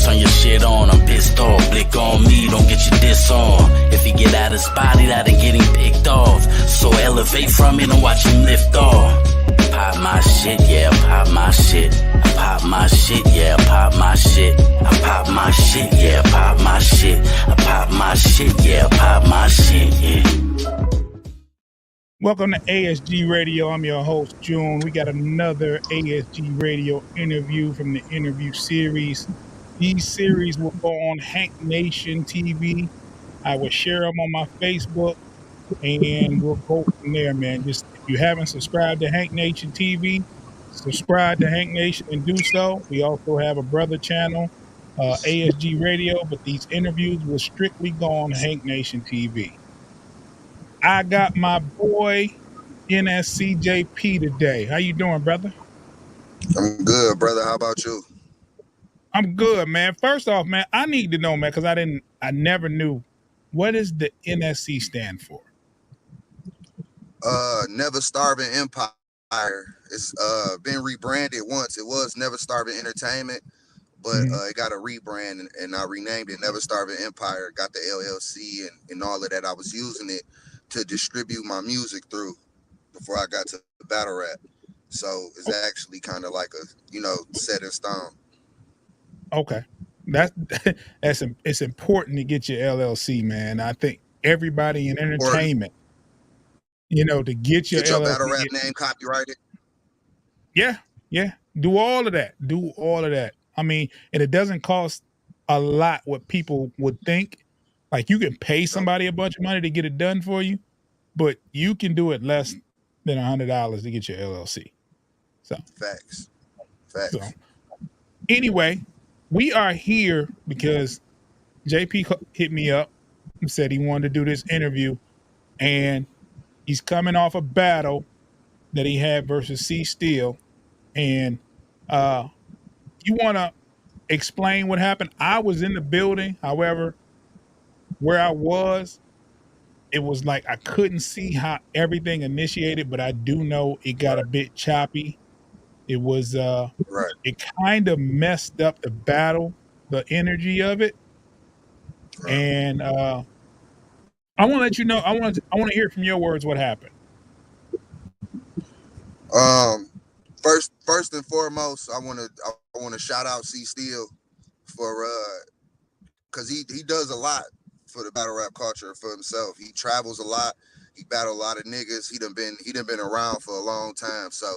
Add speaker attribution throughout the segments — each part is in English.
Speaker 1: turn your shit on, I'm pissed off. Blick on me, don't get your diss on. If he get out his body, that'll get him picked off. So elevate from it and watch him lift off. Pop my shit, yeah, pop my shit. I pop my shit, yeah, pop my shit. I pop my shit, yeah, pop my shit. I pop my shit, yeah, pop my shit, yeah.
Speaker 2: Welcome to ASG Radio. I'm your host, June. We got another ASG Radio interview from the interview series. These series will go on Hank Nation TV. I will share them on my Facebook, and we'll go from there, man. Just if you haven't subscribed to Hank Nation TV, subscribe to Hank Nation and do so. We also have a brother channel, ASG Radio, but these interviews will strictly go on Hank Nation TV. I got my boy NSE JP today. How you doing, brother?
Speaker 3: I'm good, brother. How about you?
Speaker 2: I'm good, man. First off, man, I need to know, man, because I never knew. What does the NSE stand for?
Speaker 3: Never Starving Empire. It's been rebranded once. It was Never Starving Entertainment, but it got a rebrand, and I renamed it Never Starving Empire. Got the LLC and all of that. I was using it to distribute my music through before I got to the battle rap. So it's actually kind of like a, set in stone.
Speaker 2: Okay. It's important to get your LLC, man. I think everybody in entertainment, to get your
Speaker 3: LLC,
Speaker 2: battle
Speaker 3: rap name copyrighted.
Speaker 2: Yeah. Do all of that. I mean, and it doesn't cost a lot what people would think. Like, you can pay somebody a bunch of money to get it done for you, but you can do it less than $100 to get your LLC. So
Speaker 3: facts.
Speaker 2: So anyway, we are here because JP hit me up and said he wanted to do this interview, and he's coming off a battle that he had versus C Steel. And you want to explain what happened? I was in the building. However, where I was, it was like I couldn't see how everything initiated, but I do know it got a bit choppy. It was it kind of messed up the battle, the energy of it. And I want to let you know, I want to hear from your words what happened.
Speaker 3: First and foremost, I want to shout out C Steel for because he does a lot for the battle rap culture for himself. He travels a lot. He battled a lot of niggas. He done been around for a long time. So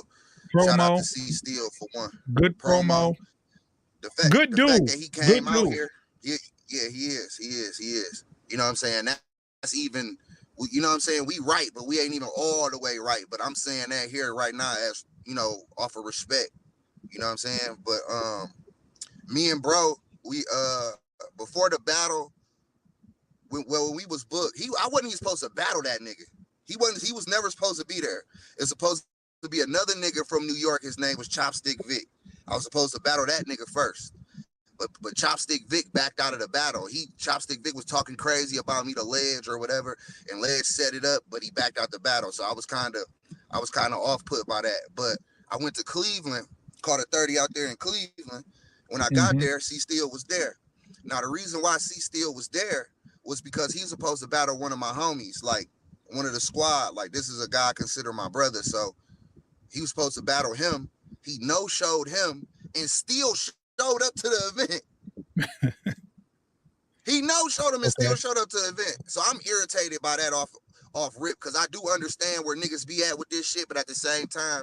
Speaker 3: shout out to C Steel for one.
Speaker 2: Good promo.
Speaker 3: The fact that he came out here. He is. You know what I'm saying? That's even, you know what I'm saying? We right, but we ain't even all the way right. But I'm saying that here right now as, off of respect. You know what I'm saying? But me and bro, we before the battle, when we was booked, I wasn't even supposed to battle that nigga. He was never supposed to be there. It's supposed to be another nigga from New York. His name was Chopstick Vic. I was supposed to battle that nigga first. But Chopstick Vic backed out of the battle. Chopstick Vic was talking crazy about me to Ledge or whatever, and Ledge set it up, but he backed out the battle. So I was kind of off put by that. But I went to Cleveland, caught a 30 out there in Cleveland. When I got there, C Steel was there. Now the reason why C Steel was there was because he was supposed to battle one of my homies, like one of the squad. Like, this is a guy I consider my brother. So he was supposed to battle him. He no-showed him and still showed up to the event. He no-showed him and still showed up to the event. So I'm irritated by that off rip, because I do understand where niggas be at with this shit, but at the same time,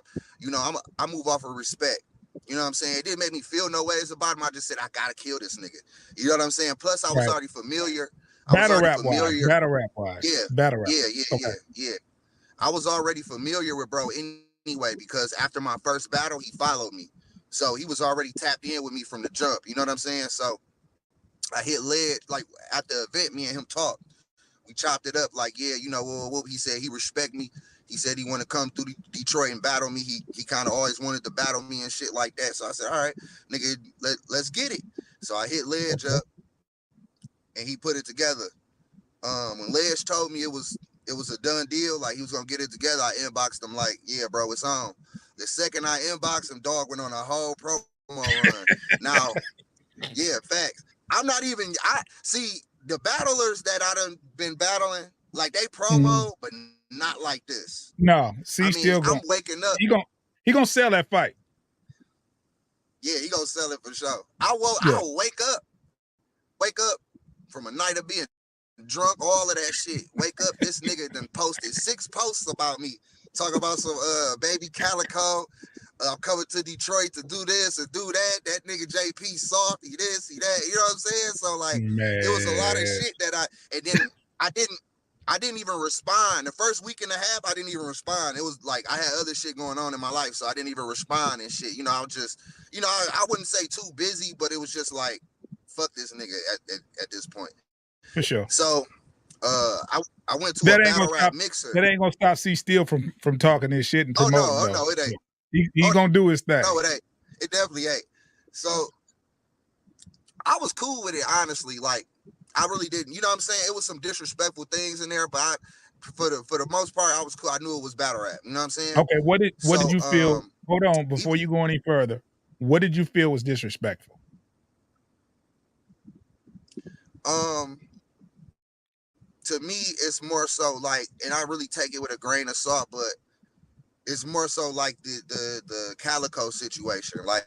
Speaker 3: I move off of respect. You know what I'm saying? It didn't make me feel no ways about him. I just said, I gotta kill this nigga. You know what I'm saying? Plus, I was already familiar.
Speaker 2: Battle rap wise. Yeah. Battle rap.
Speaker 3: Yeah. I was already familiar with bro anyway, because after my first battle, he followed me. So he was already tapped in with me from the jump. You know what I'm saying? So I hit Ledge, like at the event, me and him talked. We chopped it up like, yeah, he said he respect me. He said he want to come through Detroit and battle me. He kind of always wanted to battle me and shit like that. So I said, all right, nigga, let's get it. So I hit Ledge up, and he put it together. When Ledge told me it was a done deal, like he was gonna get it together, I inboxed him like, yeah, bro, it's on. The second I inboxed him, dog went on a whole promo run. Now, yeah, facts. I'm not even. I see the battlers that I done been battling, like they promo, but not like this.
Speaker 2: No, see, still
Speaker 3: I'm waking up.
Speaker 2: He gonna sell that fight.
Speaker 3: Yeah, he gonna sell it for sure. I'll wake up from a night of being drunk, all of that shit. Wake up, this nigga done posted 6 posts about me, talking about some baby Calico. I'm coming to Detroit to do this and do that. That nigga JP soft, he this, he that. You know what I'm saying? So like, it was a lot of shit that I didn't even respond. The first week and a half, I didn't even respond. It was like I had other shit going on in my life, so I didn't even respond and shit. You know, I was just, you know, I wouldn't say too busy, but it was just like, fuck this nigga at this point.
Speaker 2: For sure.
Speaker 3: So I went to a battle rap mixer.
Speaker 2: That ain't gonna stop C Steel from talking this shit and promoting.
Speaker 3: Oh no, it ain't.
Speaker 2: He gonna do his thing.
Speaker 3: No, it ain't. It definitely ain't. So I was cool with it, honestly. Like, I really didn't. You know what I'm saying? It was some disrespectful things in there, but for the most part, I was cool. I knew it was battle rap. You know what I'm saying?
Speaker 2: Okay, what did you feel? Hold on, before you go any further, what did you feel was disrespectful?
Speaker 3: To me, it's more so like, and I really take it with a grain of salt, but it's more so like the Calico situation. Like,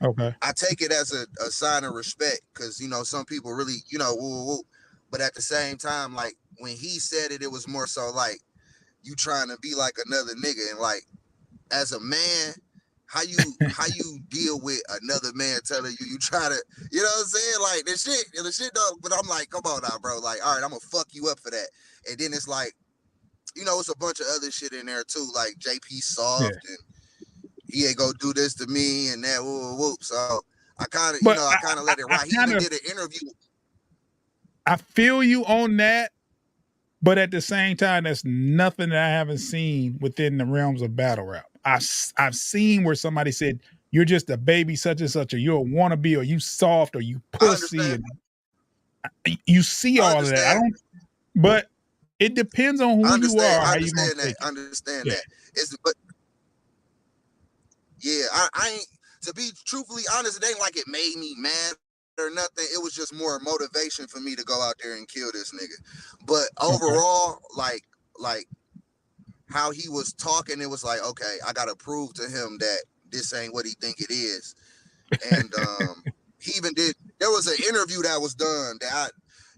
Speaker 2: okay,
Speaker 3: I take it as a sign of respect, because, you know, some people really, you know, woo, but at the same time, like, when he said it, it was more so like you trying to be like another nigga, and like, as a man, how you deal with another man telling you try to, you know what I'm saying? Like, the shit don't, but I'm like, come on now, bro. Like, all right, I'm gonna fuck you up for that. And then it's like, you know, it's a bunch of other shit in there too, like JP soft, and he ain't gonna do this to me and that, whoop. So I kind of, let it ride. He even did an interview.
Speaker 2: I feel you on that, but at the same time, that's nothing that I haven't seen within the realms of battle rap. I've seen where somebody said, you're just a baby such and such, or you're a wannabe, or you soft, or you pussy. And you see all of that. But it depends on who you are.
Speaker 3: I understand that. I ain't, to be truthfully honest, it ain't like it made me mad or nothing. It was just more motivation for me to go out there and kill this nigga. But overall, like how he was talking, it was like, okay, I gotta prove to him that this ain't what he think it is. And he even there was an interview that was done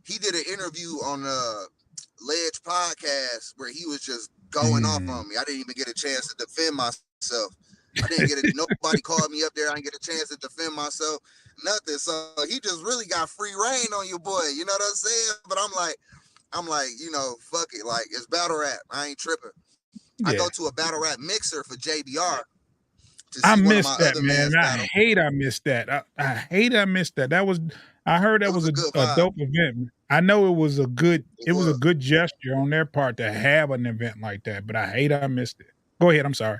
Speaker 3: he did an interview on Ledge podcast where he was just going off on me. I didn't even get a chance to defend myself. Nobody called me up there. I didn't get a chance to defend myself. Nothing. So he just really got free reign on your boy. You know what I'm saying? But I'm like, you know, fuck it. Like, it's battle rap. I ain't tripping. Yeah. I go to a battle rap mixer for JBR.
Speaker 2: I missed that, man. I hate I missed that. I missed that. I heard that was a dope event. I know it was a good gesture on their part to have an event like that, but I hate I missed it. Go ahead. I'm sorry.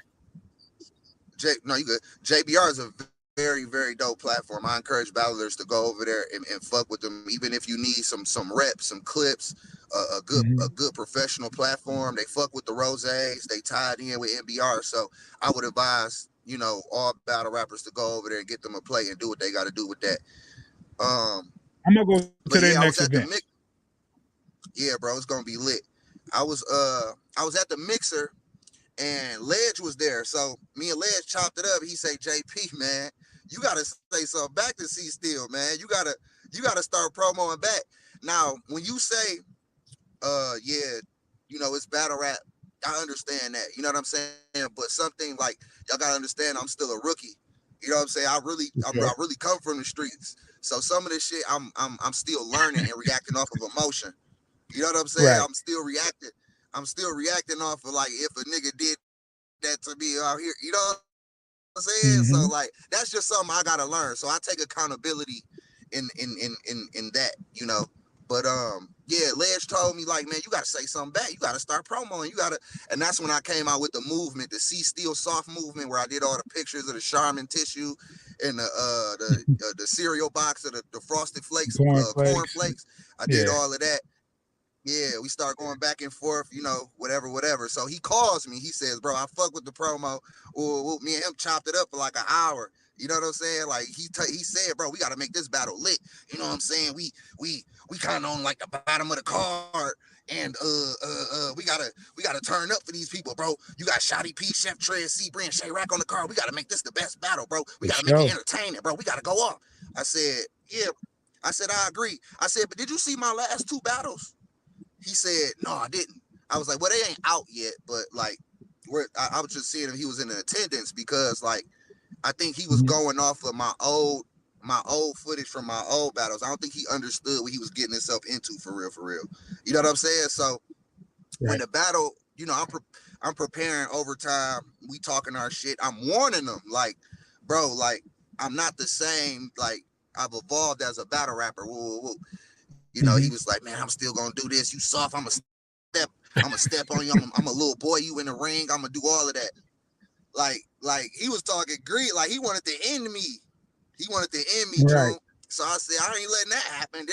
Speaker 3: No, you good. JBR is a very, very dope platform. I encourage battlers to go over there and fuck with them, even if you need some reps, some clips, a good professional platform. They fuck with the Roses. They tied in with NBR. So I would advise, you know, all battle rappers to go over there and get them a play and do what they got to do with that.
Speaker 2: I'm gonna go to their next event.
Speaker 3: Yeah, bro, it's gonna be lit. I was at the mixer. And Ledge was there. So me and Ledge chopped it up. He say, JP, man, you gotta say something back to C Steel, man. You gotta start promoting back. Now, when you say, yeah, you know, it's battle rap, I understand that. You know what I'm saying? But something like, y'all gotta understand, I'm still a rookie. You know what I'm saying? I really come from the streets. So some of this shit I'm still learning and reacting off of emotion. You know what I'm saying? Right. I'm still reacting off of, like, if a nigga did that to me out here, you know what I'm saying? So like, that's just something I gotta learn. So I take accountability in that, you know. But yeah, Ledge told me, like, man, you gotta say something back. You gotta start promoting. And that's when I came out with the movement, the C Steel Soft movement, where I did all the pictures of the Charmin tissue and the cereal box of the Frosted Flakes, corn flakes. I did all of that. Yeah, we start going back and forth, you know, whatever. So he calls me. He says, bro, I fuck with the promo. Well, me and him chopped it up for like an hour. You know what I'm saying? Like he said, bro, we got to make this battle lit. You know what I'm saying? We kind of on like the bottom of the card, and we gotta turn up for these people, bro. You got Shotty P, Chef Trez, C-Bree, and Shay Rack on the card. We gotta make this the best battle, bro. We gotta make it entertaining, bro. We gotta go off. I said, yeah. I said, I agree. I said, but did you see my last 2 battles? He said, no, I didn't. I was like, well, they ain't out yet, but like, I was just seeing if he was in attendance because like. I think he was going off of my old footage from my old battles. I don't think he understood what he was getting himself into for real. You know what I'm saying? So when the battle, you know, I'm preparing overtime. We talking our shit. I'm warning them, like, bro, like I'm not the same. Like I've evolved as a battle rapper. Whoa. You know, he was like, man, I'm still gonna do this. You soft. I'm a step on you. I'm a little boy. You in the ring. I'm gonna do all of that. Like he was talking greed, like he wanted to end me. Right. So I said, I ain't letting that happen.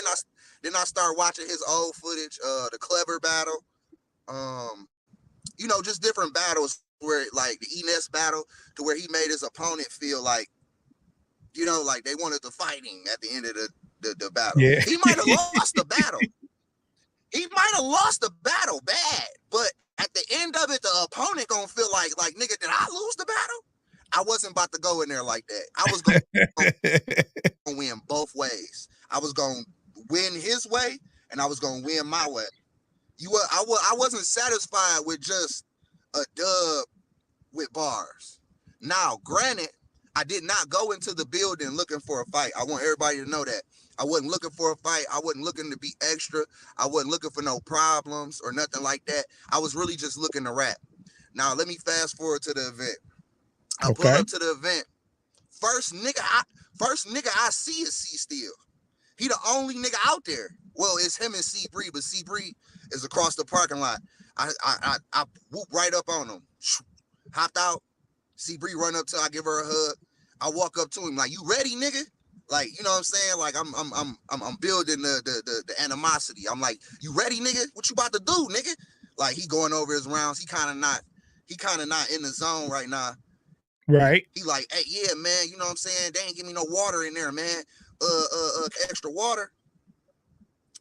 Speaker 3: Then I start watching his old footage, the Clever battle, you know, just different battles where like the Enes battle to where he made his opponent feel like, you know, like they wanted to fight him at the end of the battle. Yeah. He might have lost the battle. He might have lost the battle bad, but at the end of it, the opponent gonna feel like nigga, did I lose the battle? I wasn't about to go in there like that. I was gonna win both ways. I was gonna win his way, and I was gonna win my way. I wasn't satisfied with just a dub with bars. Now, granted, I did not go into the building looking for a fight. I want everybody to know that. I wasn't looking for a fight. I wasn't looking to be extra. I wasn't looking for no problems or nothing like that. I was really just looking to rap. Now, let me fast forward to the event. I pull up to the event. First nigga I see is C Steel. He the only nigga out there. Well, it's him and C-Bree, but C-Bree is across the parking lot. I whoop right up on him. Hopped out. C-Bree run up to, I give her a hug. I walk up to him like, you ready, nigga? Like, you know what I'm saying? Like I'm building the animosity. I'm like, you ready, nigga? What you about to do, nigga? Like he going over his rounds. He kind of not in the zone right now.
Speaker 2: Right.
Speaker 3: He like, hey, yeah, man, you know what I'm saying? They ain't give me no water in there, man. Extra water.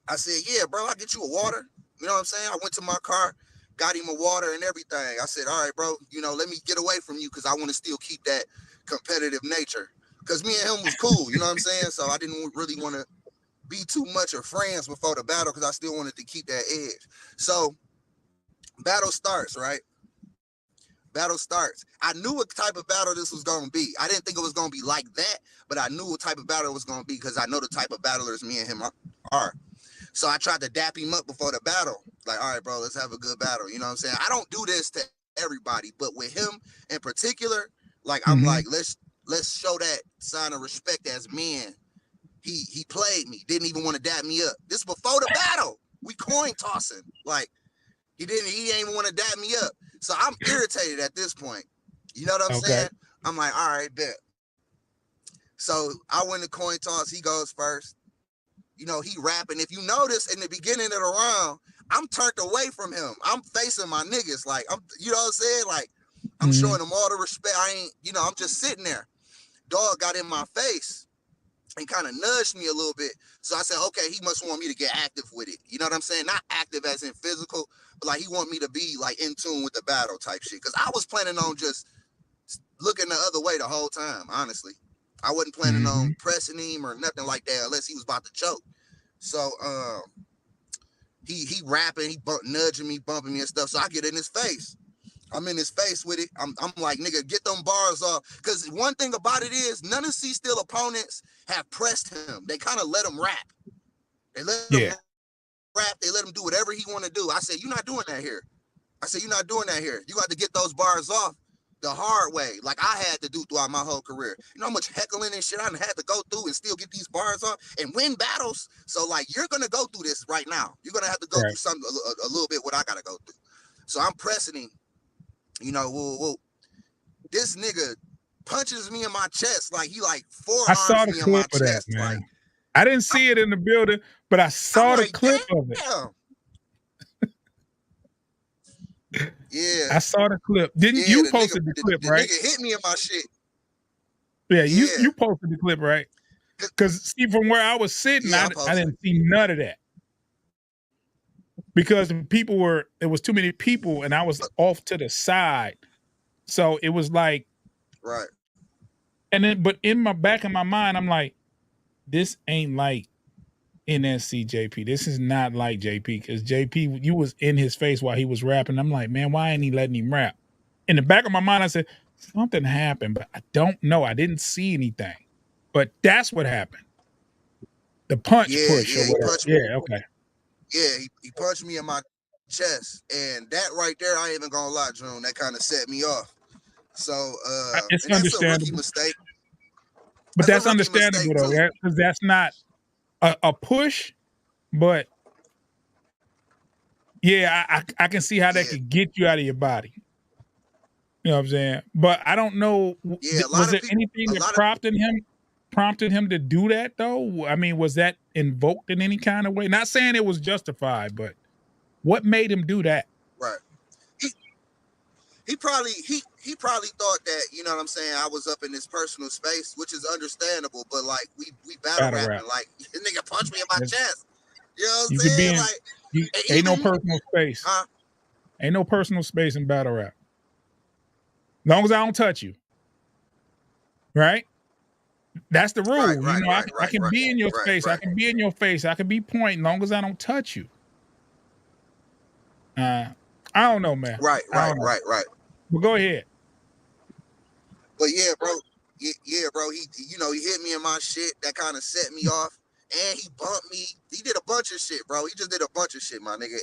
Speaker 3: I said, yeah, bro, I'll get you a water. You know what I'm saying? I went to my car, got him a water and everything. I said, all right, bro, you know, let me get away from you because I want to still keep that competitive nature. Because me and him was cool, you know what I'm saying? So I didn't really want to be too much of friends before the battle because I still wanted to keep that edge. So battle starts, right? Battle starts. I knew what type of battle this was going to be. I didn't think it was going to be like that, but I knew what type of battle it was going to be because I know the type of battlers me and him are. So I tried to dap him up before the battle. Like, all right, bro, let's have a good battle. You know what I'm saying? I don't do this to everybody, but with him in particular, like, I'm like, let's show that sign of respect as men. He played me, didn't even want to dap me up. This before the battle. We coin tossing. Like, he ain't even want to dap me up. So I'm irritated at this point. You know what I'm saying? I'm like, all right, bet. So I win the coin toss. He goes first. You know, he rapping. If you notice in the beginning of the round, I'm turned away from him. I'm facing my niggas. Like, you know what I'm saying? Like, I'm showing them all the respect. I ain't, you know, I'm just sitting there. Dog got in my face and kind of nudged me a little bit. So I said, okay, he must want me to get active with it. You know what I'm saying? Not active as in physical, but like he want me to be like in tune with the battle type shit. Cause I was planning on just looking the other way the whole time, honestly. I wasn't planning on pressing him or nothing like that unless he was about to choke. So he rapping, he nudging me, bumping me and stuff. So I get in his face. I'm in his face with it. I'm like, nigga, get them bars off. Because one thing about it is none of C Steel opponents have pressed him. They kind of let him rap. They let him rap. They let him do whatever he want to do. I said, you're not doing that here. You got to get those bars off the hard way, like I had to do throughout my whole career. You know how much heckling and shit I had to go through and still get these bars off and win battles. So like, you're going to go through this right now. You're going to have to go through something, a little bit what I got to go through. So I'm pressing him. You know, whoa. This nigga punches me in my chest like he like forearms me in my chest.
Speaker 2: That, man.
Speaker 3: Like,
Speaker 2: I didn't see it in the building, but I saw the clip of it. Yeah,
Speaker 3: I
Speaker 2: saw the clip. Didn't you posted the clip, right?
Speaker 3: Nigga hit me in my shit.
Speaker 2: Yeah, you posted the clip, right? Because see, from where I was sitting, I didn't see none of that. Because there was too many people and I was off to the side. So it was like,
Speaker 3: right.
Speaker 2: And then, but in my back of my mind, I'm like, this ain't like NSE JP. This is not like JP, because JP, you was in his face while he was rapping. I'm like, man, why ain't he letting him rap? In the back of my mind, I said, something happened, but I don't know. I didn't see anything. But that's what happened. The push or whatever. Okay.
Speaker 3: Yeah, he punched me in my chest, and that right there, I ain't even gonna lie, June, that kind of set me off. So
Speaker 2: it's
Speaker 3: and
Speaker 2: understandable.
Speaker 3: That's a rookie mistake.
Speaker 2: But that's understandable though, because that's not a push, but yeah, I can see how that could get you out of your body. You know what I'm saying? But I don't know. Was there anything that prompted him to do that though? I mean, was that invoked in any kind of way? Not saying it was justified, but what made him do that?
Speaker 3: Right. He probably thought that, you know what I'm saying, I was up in this personal space, which is understandable, but like we battle rapping, like this nigga punched me in my chest. You know what I'm saying?
Speaker 2: Ain't no personal space. Huh? Ain't no personal space in battle rap. Long as I don't touch you. Right? That's the rule. I can be in your space. I can be in your face. I can be pointing long as I don't touch you. I don't know, man.
Speaker 3: Right.
Speaker 2: Well, go ahead.
Speaker 3: But yeah, bro. Yeah, bro. He hit me in my shit. That kind of set me off. And he bumped me. He did a bunch of shit, bro. He just did a bunch of shit, my nigga.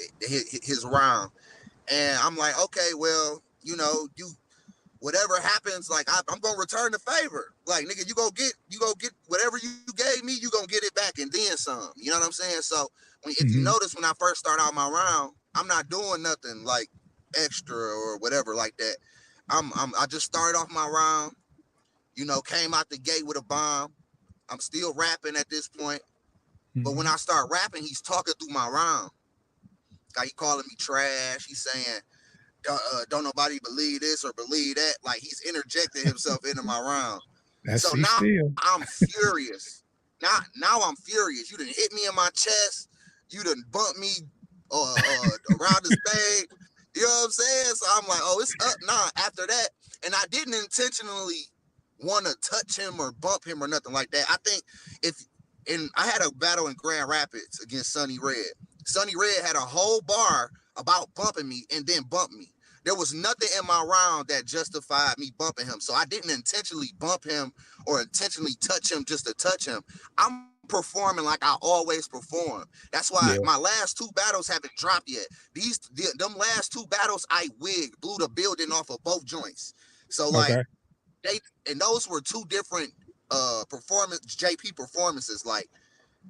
Speaker 3: His round. And I'm like, okay, well, you whatever happens, like I'm gonna return the favor. Like, nigga, you go get whatever you gave me, you gonna get it back and then some. You know what I'm saying? So if you notice, when I first start out my round, I'm not doing nothing like extra or whatever like that. I just started off my round, came out the gate with a bomb. I'm still rapping at this point. But when I start rapping, he's talking through my round. Like, he calling me trash. He's saying, don't nobody believe this or believe that. Like, he's interjecting himself into my round. So now I'm furious. Now I'm furious. You done hit me in my chest. You done bumped me around the stage. You know what I'm saying? So I'm like, oh, it's up now after that. And I didn't intentionally want to touch him or bump him or nothing like that. I think I had a battle in Grand Rapids against Sonny Red. Sonny Red had a whole bar about bumping me and then bumped me. There was nothing in my round that justified me bumping him. So I didn't intentionally bump him or intentionally touch him just to touch him. I'm performing like I always perform. That's why my last two battles haven't dropped yet. Them last two battles, I blew the building off of both joints. So like those were two different JP performances, like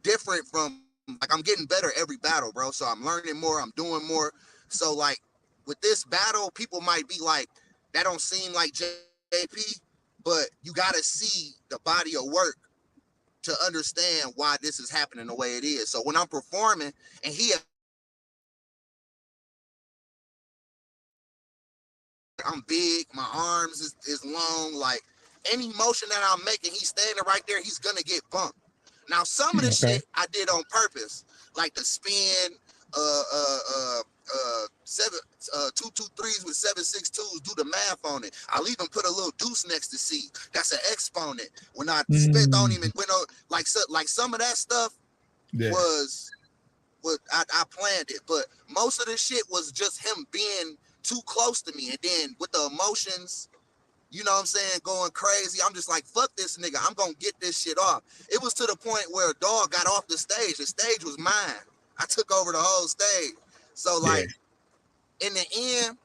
Speaker 3: different from, like, I'm getting better every battle, bro. So I'm learning more, I'm doing more. So like with this battle, people might be like, that don't seem like JP, but you gotta see the body of work to understand why this is happening the way it is. So when I'm performing and I'm big, my arms is long, like any motion that I'm making, he's standing right there, he's gonna get bumped. Now some of the shit I did on purpose, like the spin, 223s with 762s, do the math on it. I'll even put a little deuce next to C. That's an exponent. When I spit on him and went on, like some of that stuff was I planned it, but most of the shit was just him being too close to me, and then with the emotions, you know what I'm saying, going crazy. I'm just like, fuck this nigga. I'm gonna get this shit off. It was to the point where a dog got off the stage. The stage was mine. I took over the whole stage. So like in the end,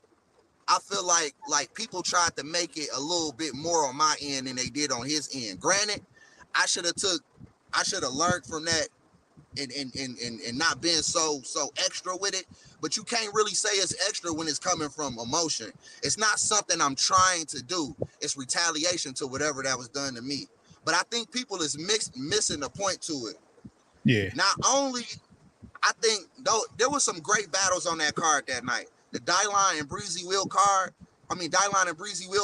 Speaker 3: I feel like people tried to make it a little bit more on my end than they did on his end. Granted, I should have learned from that and not been so extra with it. But you can't really say it's extra when it's coming from emotion. It's not something I'm trying to do. It's retaliation to whatever that was done to me. But I think people is missing the point to it.
Speaker 2: Yeah.
Speaker 3: Not only, I think, though, there was some great battles on that card that night. The Dylan and Breezy Wheel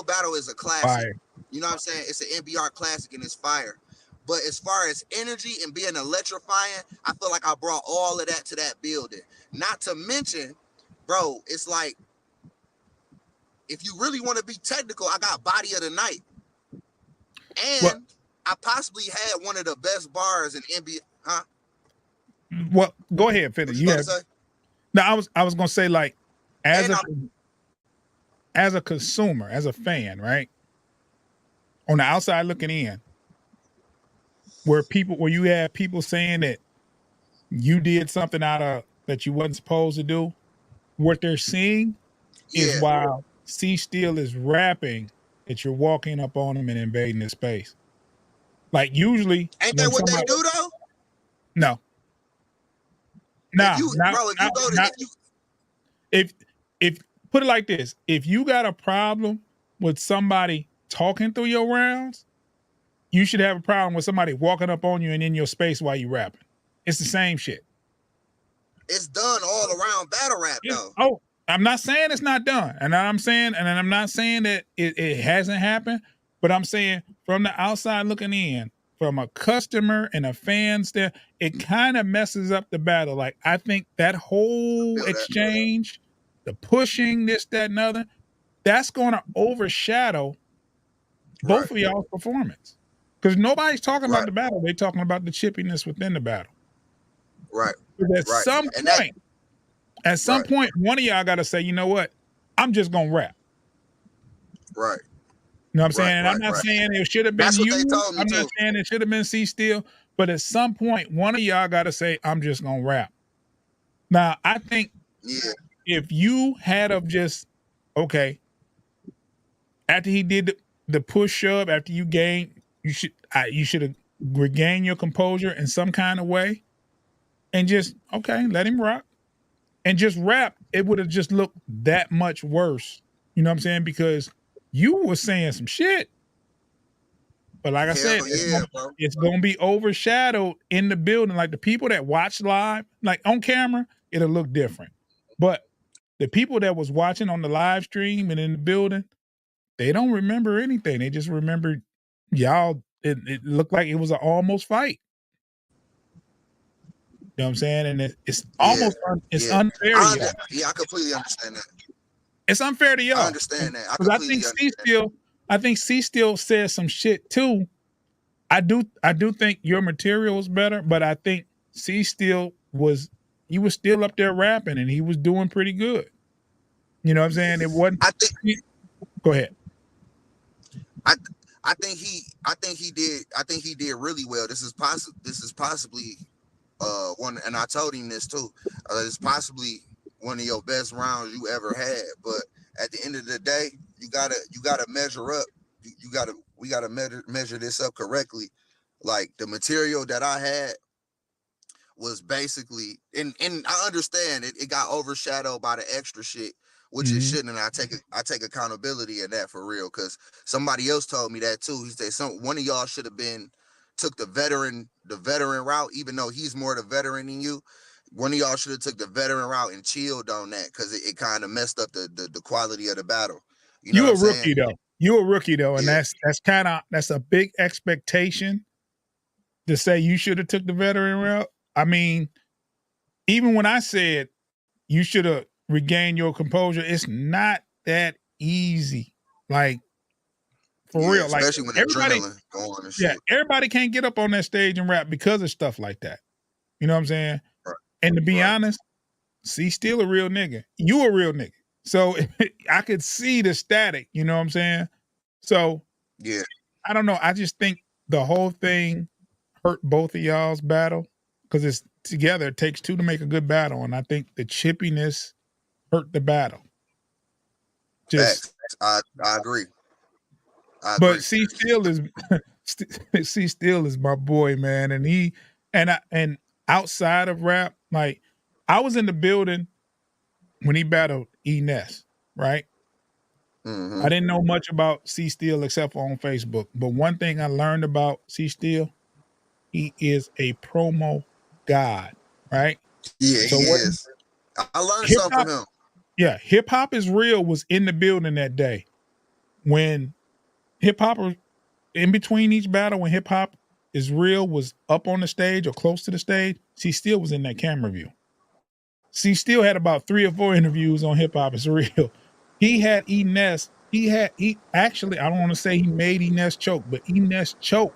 Speaker 3: battle is a classic.
Speaker 2: Fire.
Speaker 3: You know what I'm saying? It's an NBR classic and it's fire. But as far as energy and being electrifying, I feel like I brought all of that to that building. Not to mention, bro, it's like, if you really want to be technical, I got Body of the Night. And I possibly had one of the best bars in NBA. Huh?
Speaker 2: Well, go ahead, finish. No, I was gonna say, like, as a consumer, as a fan, right? On the outside looking in, where you have people saying that you did something that you wasn't supposed to do, what they're seeing is while C Steel is rapping that you're walking up on him and invading his space. Like, usually,
Speaker 3: ain't that what they do though?
Speaker 2: No. If put it like this, if you got a problem with somebody talking through your rounds, you should have a problem with somebody walking up on you and in your space while you rapping. It's the same shit.
Speaker 3: It's done all around battle rap though.
Speaker 2: Oh, I'm not saying it's not done. And I'm not saying that it hasn't happened, but I'm saying from the outside looking in, from a customer and a fan stand, it kind of messes up the battle. Like, I think that whole exchange, the pushing, this, that, and other, that's going to overshadow both of y'all's performance. Because nobody's talking about the battle. They're talking about the chippiness within the battle.
Speaker 3: Right.
Speaker 2: At some point, one of y'all got to say, you know what? I'm just going to rap.
Speaker 3: Right.
Speaker 2: You know what I'm saying? And I'm not saying it should have been you. I'm not saying it should have been C Steel. But at some point, one of y'all got to say, I'm just going to rap. Now, I think if you had of just, okay, after he did the push-up, after you gained, you should have regained your composure in some kind of way and just, okay, let him rock. And just rap, it would have just looked that much worse. You know what I'm saying? Because you were saying some shit. But like I said, it's going to be overshadowed in the building. Like, the people that watch live, like on camera, it'll look different. But the people that was watching on the live stream and in the building, they don't remember anything. They just remember y'all. It looked like it was an almost fight. You know what I'm saying? And it's almost unfair to y'all.
Speaker 3: Yeah, I completely understand that.
Speaker 2: It's unfair to y'all.
Speaker 3: I understand that.
Speaker 2: I think C Steel says some shit too. I do think your material was better, but I think C Steel was still up there rapping and he was doing pretty good. You know what I'm saying? It wasn't. Go ahead.
Speaker 3: I think he did really well. This is possibly one, and I told him this too. It's possibly one of your best rounds you ever had. But at the end of the day, you gotta measure up. We gotta measure this up correctly. Like, the material that I had was basically, and I understand it got overshadowed by the extra shit, which it shouldn't. And I take accountability in that for real, because somebody else told me that too. He said one of y'all should have took the veteran route, even though he's more the veteran than you. One of y'all should have took the veteran route and chilled on that, because it kind of messed up the quality of the battle.
Speaker 2: You a rookie though. You a rookie though, and that's a big expectation to say you should have took the veteran route. I mean, even when I said you should have regained your composure, it's not that easy. Like, for real. Like,
Speaker 3: especially when adrenaline going and shit.
Speaker 2: Yeah, everybody can't get up on that stage and rap because of stuff like that. You know what I'm saying? Right. And to be honest, C Steel a real nigga. You a real nigga. So I could see the static, you know what I'm saying? So
Speaker 3: yeah,
Speaker 2: I don't know. I just think the whole thing hurt both of y'all's battle, because it's together. It takes two to make a good battle, and I think the chippiness hurt the battle.
Speaker 3: I agree.
Speaker 2: But C Steel is my boy, man, and outside of rap, like, I was in the building when he battled Ness, right?
Speaker 3: Mm-hmm.
Speaker 2: I didn't know much about C Steel except for on Facebook. But one thing I learned about C Steel, he is a promo god, right?
Speaker 3: Yeah, so he is. I learned something from him.
Speaker 2: Yeah, Hip Hop is Real was in the building that day when Hip Hop in between each battle when Hip Hop Is Real was up on the stage or close to the stage, C Still was in that camera view. C Still had about 3 or 4 interviews on Hip Hop Is Real. He had Enes. He actually, I don't want to say he made Enes choke, but Enes choked.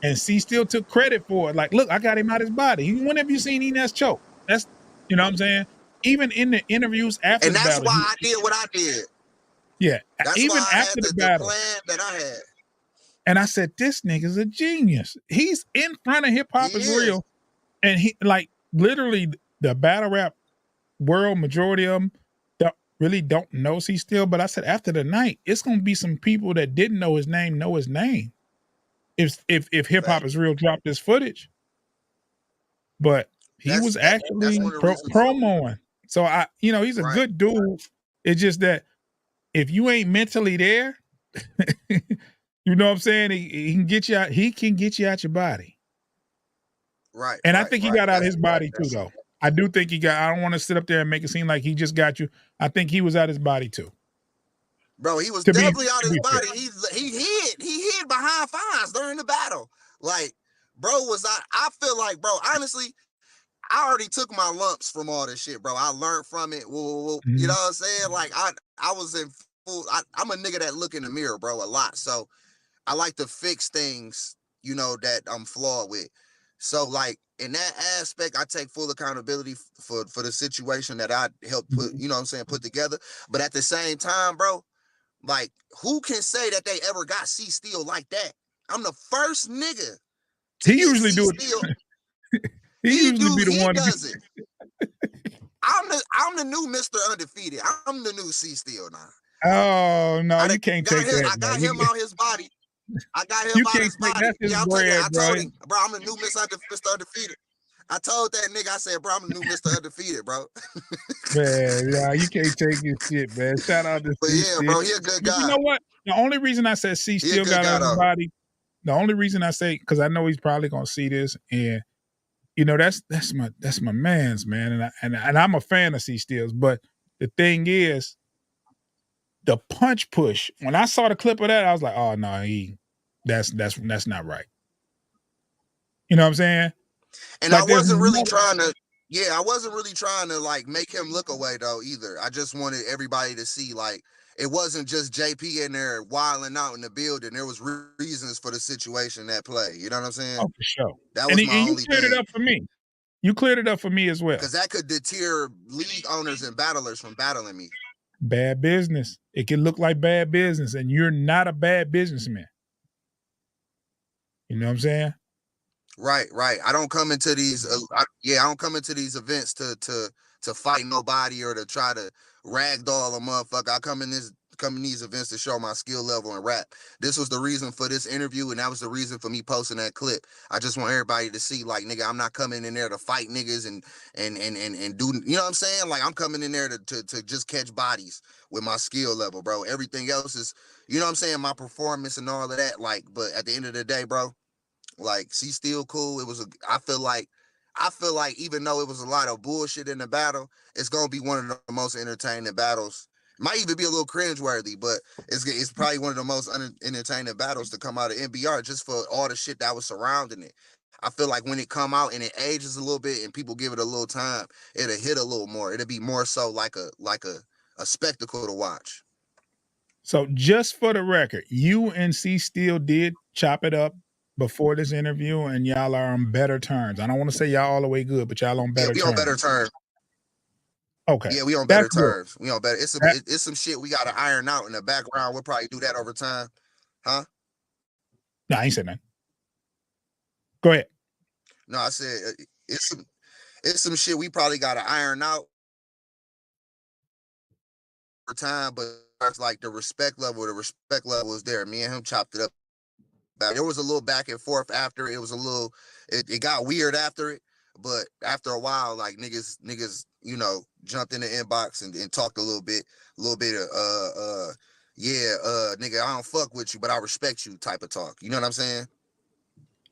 Speaker 2: And C Still took credit for it. Like, look, I got him out his body. When have you seen Enes choke? That's, you know what I'm saying? Even in the interviews after the battle.
Speaker 3: And that's why I did what I did.
Speaker 2: Yeah.
Speaker 3: That's
Speaker 2: even
Speaker 3: why I
Speaker 2: after
Speaker 3: had
Speaker 2: the battle.
Speaker 3: The plan that I had.
Speaker 2: And I said, this nigga's a genius. He's in front of Hip Hop Is Real. And he, like, literally the battle rap world, majority of them really don't know C Still. But I said, after the night, it's going to be some people that didn't know his name know his name. If Hip Hop Is Real dropped this footage. But he was actually promoing. So he's a good dude. It's just that if you ain't mentally there, you know what I'm saying? He can get you out. He can get you out your body.
Speaker 3: Right.
Speaker 2: And I think he got out his body too, though. I do think he got. I don't want to sit up there and make it seem like he just got you. I think he was out his body too.
Speaker 3: Bro, he was definitely out his body. He hid behind fines during the battle. Like, bro, I feel like, bro, honestly, I already took my lumps from all this shit, bro. I learned from it. Mm-hmm. You know what I'm saying? Like, I was in full. I'm a nigga that look in the mirror, bro, a lot. So I like to fix things, that I'm flawed with. So, like, in that aspect, I take full accountability for the situation that I helped put, put together. But at the same time, bro, like, who can say that they ever got C Still like that? I'm the first nigga.
Speaker 2: He usually do it. he usually be the one.
Speaker 3: Does it. I'm the new Mr. Undefeated. I'm the new C Still now.
Speaker 2: Oh no, you can't take that.
Speaker 3: I got him out his body. I got him out his body.
Speaker 2: Yeah, I
Speaker 3: told him, bro, I'm the new Mr. Undefeated. I told that nigga, I said, bro, I'm the new Mr. Undefeated, bro.
Speaker 2: Man, yeah, you can't take his shit, man. Shout out to
Speaker 3: C Still. Bro, he a good guy.
Speaker 2: You know what? The only reason I said C Still got out of his body, the only reason I say, because I know he's probably gonna see this, and that's my man's, man, and I'm a fan of C Stills. But the thing is, the punch push. When I saw the clip of that, I was like, oh no, that's not right. You know what I'm saying?
Speaker 3: And like, I wasn't really trying to like make him look away though either. I just wanted everybody to see, like, it wasn't just JP in there wilding out in the building. There was reasons for the situation at play. You know what I'm saying?
Speaker 2: Oh, for sure.
Speaker 3: That was my only
Speaker 2: you cleared it up for me. You cleared it up for me as well.
Speaker 3: Because that could deter league owners and battlers from battling me.
Speaker 2: Bad business. It can look like bad business, and you're not a bad businessman. You know what I'm saying?
Speaker 3: Right. I don't come into these. I don't come into these events to fight nobody or to try to ragdoll a motherfucker. I come in these events to show my skill level in rap. This was the reason for this interview, and that was the reason for me posting that clip. I just want everybody to see, like, nigga, I'm not coming in there to fight niggas and do, you know what I'm saying? Like, I'm coming in there to just catch bodies with my skill level, bro. Everything else is, you know what I'm saying, my performance and all of that. Like, but at the end of the day, bro, like, C Still cool. I feel like even though it was a lot of bullshit in the battle, it's gonna be one of the most entertaining battles. Might even be a little cringeworthy, but it's probably one of the most entertaining battles to come out of NBR just for all the shit that was surrounding it. I feel like when it come out and it ages a little bit and people give it a little time, it'll hit a little more. It'll be more so like a spectacle to watch.
Speaker 2: So just for the record, you and C Still did chop it up before this interview, and y'all are on better terms. I don't want to say y'all all the way good, but y'all on better terms.
Speaker 3: We on better terms.
Speaker 2: Okay.
Speaker 3: Yeah, we on better terms. We on better. It's some shit we got to iron out in the background. We'll probably do that over time. Huh?
Speaker 2: No, I ain't said nothing. Go ahead.
Speaker 3: No, I said it's some shit we probably got to iron out over time, but it's like the respect level is there. Me and him chopped it up. There was a little back and forth after. It was a little, it got weird after it, but after a while, like, niggas, jumped in the inbox and talked a little bit of, nigga, I don't fuck with you, but I respect you type of talk. You know what I'm saying?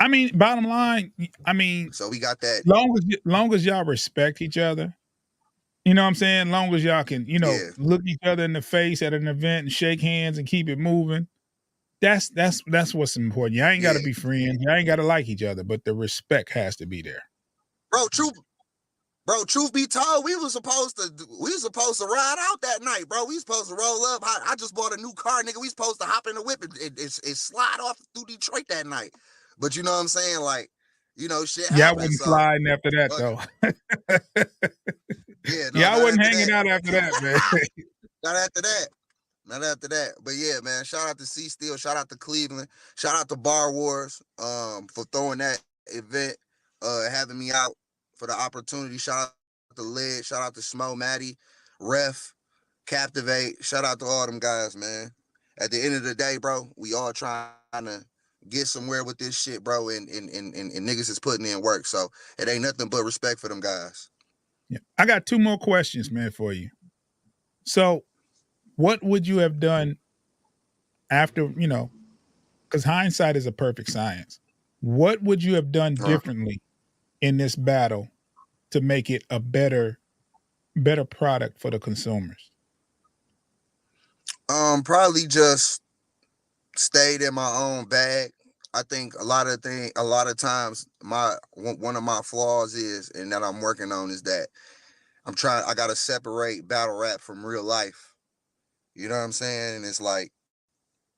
Speaker 2: I mean, bottom line,
Speaker 3: so we got that.
Speaker 2: Long as y'all respect each other, you know what I'm saying? Long as y'all can, look each other in the face at an event and shake hands and keep it moving. that's what's important. Y'all ain't got to be friends. Y'all ain't got to like each other, but the respect has to be there.
Speaker 3: Bro, truth be told, we was supposed to ride out that night, bro. We was supposed to roll up. I just bought a new car, nigga. We supposed to hop in the whip and slide off through Detroit that night. But you know what I'm saying? Like, you know, shit happens.
Speaker 2: Y'all wasn't sliding after that, though.
Speaker 3: Yeah, no,
Speaker 2: y'all wasn't hanging out after that, man.
Speaker 3: Not after that. But yeah, man, shout out to C Steel, shout out to Cleveland, shout out to Bar Wars for throwing that event, having me out for the opportunity. Shout out to Led, shout out to Smo, Maddie, Ref, Captivate, shout out to all them guys, man. At the end of the day, bro, we all trying to get somewhere with this shit, bro, and niggas is putting in work. So it ain't nothing but respect for them guys.
Speaker 2: Yeah. I got 2 more questions, man, for you. So what would you have done after, you know, because hindsight is a perfect science. What would you have done differently in this battle to make it a better product for the consumers?
Speaker 3: Probably just stayed in my own bag. I think a lot of times one of my flaws is, and that I'm working on, is that I gotta separate battle rap from real life. You know what I'm saying? And it's like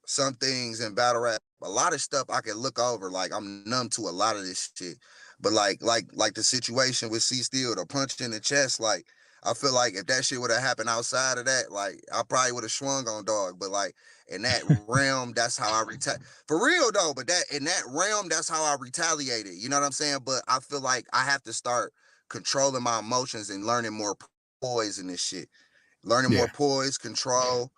Speaker 3: some things in battle rap, a lot of stuff I can look over. Like, I'm numb to a lot of this shit. But like the situation with C Steel, the punch in the chest, like, I feel like if that shit would have happened outside of that, like, I probably would have swung on dog. But like in that realm, that's how I for real though. But in that realm, that's how I retaliated. You know what I'm saying? But I feel like I have to start controlling my emotions and learning more poise in this shit. Learning more poise, control,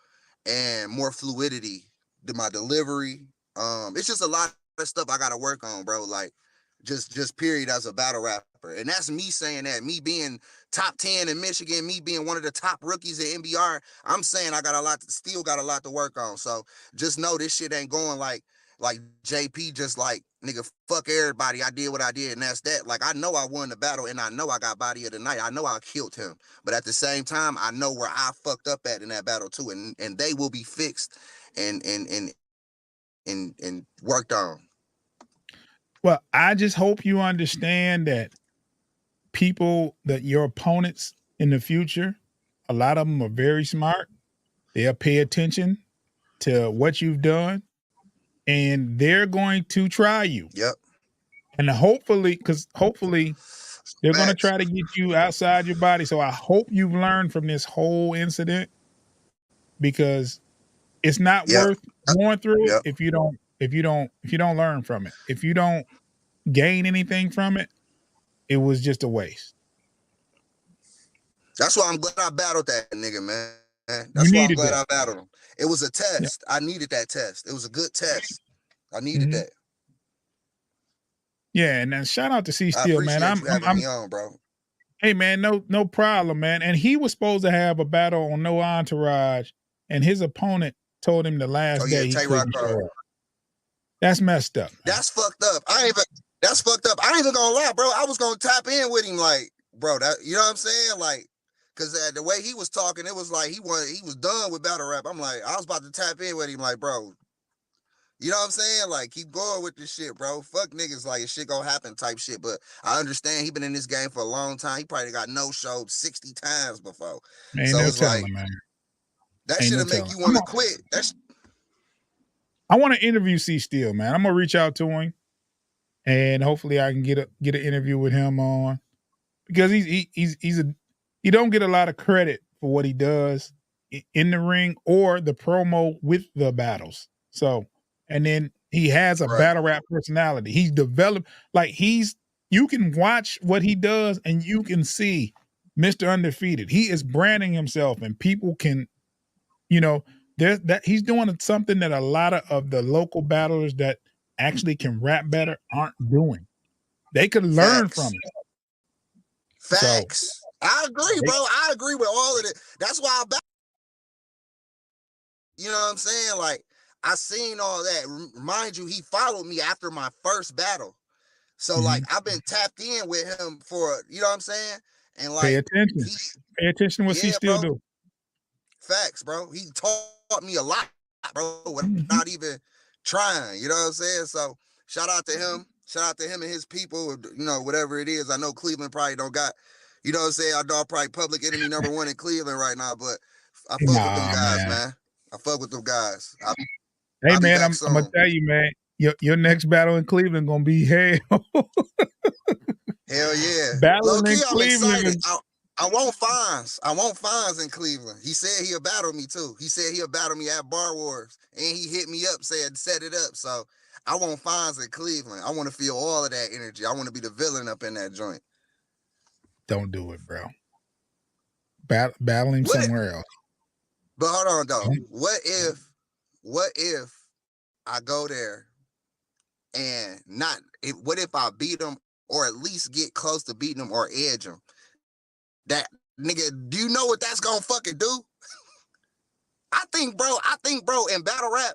Speaker 3: and more fluidity to my delivery. It's just a lot of stuff I gotta work on, bro. Like, just period, as a battle rapper. And that's me saying that, me being top 10 in Michigan, me being one of the top rookies at NBR. I'm saying I still got a lot to work on. So just know this shit ain't going like JP, just like, nigga, fuck everybody, I did what I did, and that's that. Like, I know I won the battle, and I know I got body of the night. I know I killed him. But at the same time, I know where I fucked up at in that battle too, and they will be fixed and worked on.
Speaker 2: Well, I just hope you understand that that your opponents in the future, a lot of them are very smart. They'll pay attention to what you've done, and they're going to try you.
Speaker 3: Yep.
Speaker 2: And hopefully they're going to try to get you outside your body. So I hope you've learned from this whole incident, because it's not worth going through it if you don't learn from it. If you don't gain anything from it, it was just a waste.
Speaker 3: That's why I'm glad I battled that nigga, man. That's why I'm glad I battled him. It was a test. I needed that test. It was a good test. I needed that.
Speaker 2: Yeah, and then shout out to C Steel, man.
Speaker 3: I'm having me on, bro.
Speaker 2: Hey, man, no problem, man. And he was supposed to have a battle on No Entourage, and his opponent told him the last day he couldn't show up. That's messed up. Man.
Speaker 3: That's fucked up. That's fucked up. I ain't even gonna lie, bro. I was gonna tap in with him, like, bro, that, you know what I'm saying? Like, cause the way he was talking, it was like he was done with battle rap. I'm like, I was about to tap in with him, like, bro, you know what I'm saying? Like, keep going with this shit, bro. Fuck niggas, like, shit gonna happen type shit. But I understand he been in this game for a long time. He probably got no-showed 60 times before.
Speaker 2: So it's like, man.
Speaker 3: That shit'll make you want to quit.
Speaker 2: I want to interview C Steel, man. I'm gonna reach out to him, and hopefully I can get an interview with him on, because he don't get a lot of credit for what he does in the ring or the promo with the battles. So, and then he has a battle rap personality. He's developed, like, you can watch what he does and you can see Mr. Undefeated. He is branding himself, and people can, you know, that he's doing something that a lot of the local battlers that actually can rap better aren't doing. They could learn from it.
Speaker 3: Facts. So, I agree, bro. I agree with all of it. That's why you know what I'm saying? Like, I seen all that. Mind you, he followed me after my first battle. So like, I've been tapped in with him for, you know what I'm saying? And like,
Speaker 2: pay attention to what he still do.
Speaker 3: Facts, bro. He taught me a lot, bro, without even trying. You know what I'm saying? So shout out to him. Shout out to him and his people. You know, whatever it is. I know Cleveland probably don't got. You know what I'm saying? I know I'm probably public enemy number 1 in Cleveland right now, but I fuck with them guys, man. I fuck with them guys.
Speaker 2: Hey, man, I'm gonna tell you, man. Your next battle in Cleveland gonna be hell.
Speaker 3: Hell yeah.
Speaker 2: Battling in
Speaker 3: I'm
Speaker 2: Cleveland.
Speaker 3: excited. I want fines. I want fines in Cleveland. He said he'll battle me too. He said he'll battle me at Bar Wars. And he hit me up, said set it up. So I want fines in Cleveland. I want to feel all of that energy. I want to be the villain up in that joint.
Speaker 2: Don't do it, bro. Battle him somewhere else.
Speaker 3: But hold on, though. What if I go there and what if I beat him or at least get close to beating him or edge him? That nigga, do you know what that's gonna fucking do? I think, bro, in battle rap,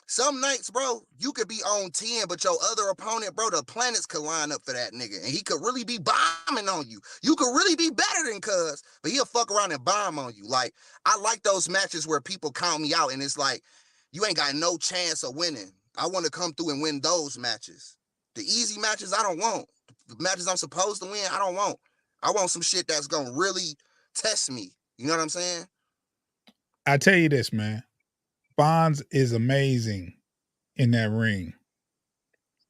Speaker 3: some nights, bro, you could be on 10, but your other opponent, bro, the planets could line up for that nigga. And he could really be bombing on you. You could really be better than Cuz, but he'll fuck around and bomb on you. Like, I like those matches where people count me out and it's like, you ain't got no chance of winning. I want to come through and win those matches. The easy matches, I don't want. The matches I'm supposed to win, I don't want. I want some shit that's going to really test me. You know what I'm saying?
Speaker 2: I tell you this, man. Bonds is amazing in that ring.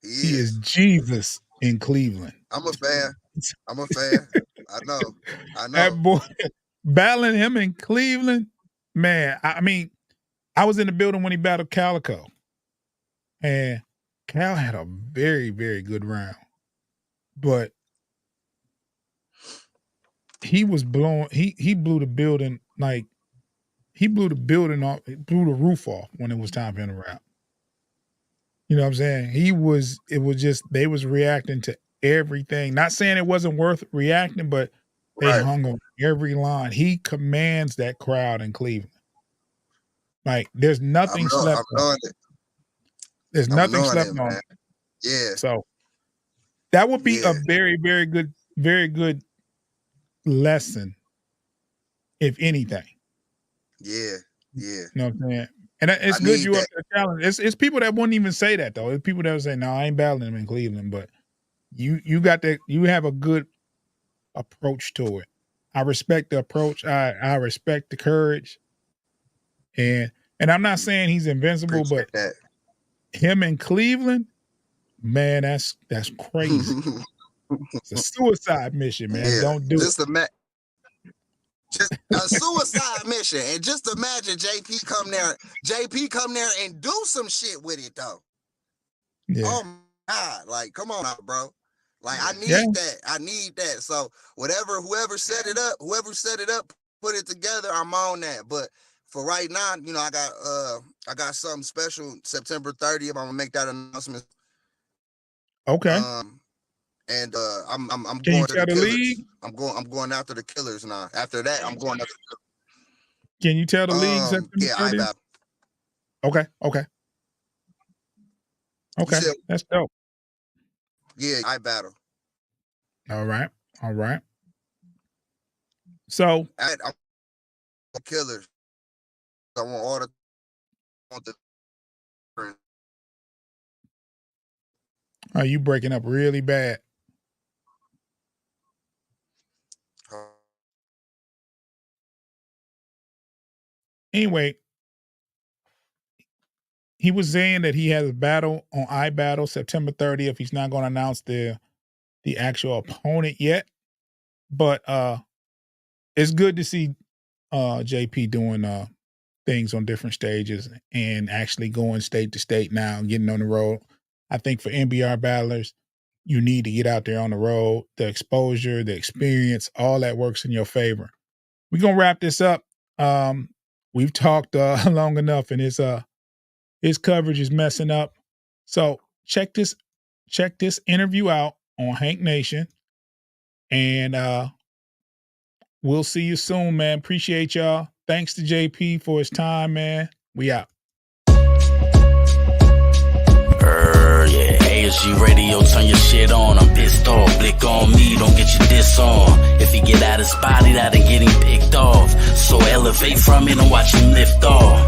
Speaker 2: He is Jesus in Cleveland.
Speaker 3: I'm a fan. I know.
Speaker 2: That boy, battling him in Cleveland, man. I mean, I was in the building when he battled Calico. And Cal had a very, very good round. But he was blown. He blew the building like he blew the building off, blew the roof off when it was time for him to rap. You know what I'm saying? It was just, they was reacting to everything. Not saying it wasn't worth reacting, but they hung on every line. He commands that crowd in Cleveland. Like, there's nothing slept on. There's nothing slept on.
Speaker 3: Yeah.
Speaker 2: So that would be a very, very good lesson, if anything.
Speaker 3: Yeah.
Speaker 2: You know what I'm saying? And it's good you up to the challenge. It's people that wouldn't even say that though. It's people that would say, "No, I ain't battling him in Cleveland," but you got that. You have a good approach to it. I respect the approach. I respect the courage. And I'm not saying he's invincible, but him in Cleveland, man, that's crazy. It's a suicide mission, man.
Speaker 3: Yeah.
Speaker 2: Don't do it.
Speaker 3: Just a suicide mission. And just imagine JP come there and do some shit with it though.
Speaker 2: Yeah.
Speaker 3: Oh my God. Like, come on out, bro. Like, I need that. I need that. So whoever set it up, put it together, I'm on that. But for right now, you know, I got something special September 30th. I'm gonna make that announcement.
Speaker 2: Okay.
Speaker 3: And I'm
Speaker 2: Can
Speaker 3: going
Speaker 2: you
Speaker 3: to
Speaker 2: tell
Speaker 3: the
Speaker 2: the
Speaker 3: Killers.
Speaker 2: league?
Speaker 3: I'm going after the Killers now. After that, I'm going after the Killers.
Speaker 2: Can you tell the league?
Speaker 3: Yeah, I battle.
Speaker 2: Okay. That's dope.
Speaker 3: Yeah, I battle.
Speaker 2: All right. So
Speaker 3: I'm the Killers. I want all the.
Speaker 2: Are you breaking up really bad? Anyway, he was saying that he has a battle on iBattle September 30th. He's not going to announce the actual opponent yet, but it's good to see JP doing things on different stages and actually going state to state now and getting on the road. I think for NBR battlers, you need to get out there on the road. The exposure, the experience, all that works in your favor. We're going to wrap this up. We've talked long enough, and his coverage is messing up. So check this interview out on Hank Nation, and we'll see you soon, man. Appreciate y'all. Thanks to JP for his time, man. We out.
Speaker 1: ASG Radio, turn your shit on. I'm pissed off. Blick on me, don't get your diss on. If he get out his body, that'll get him picked off. So elevate from it and watch him lift off.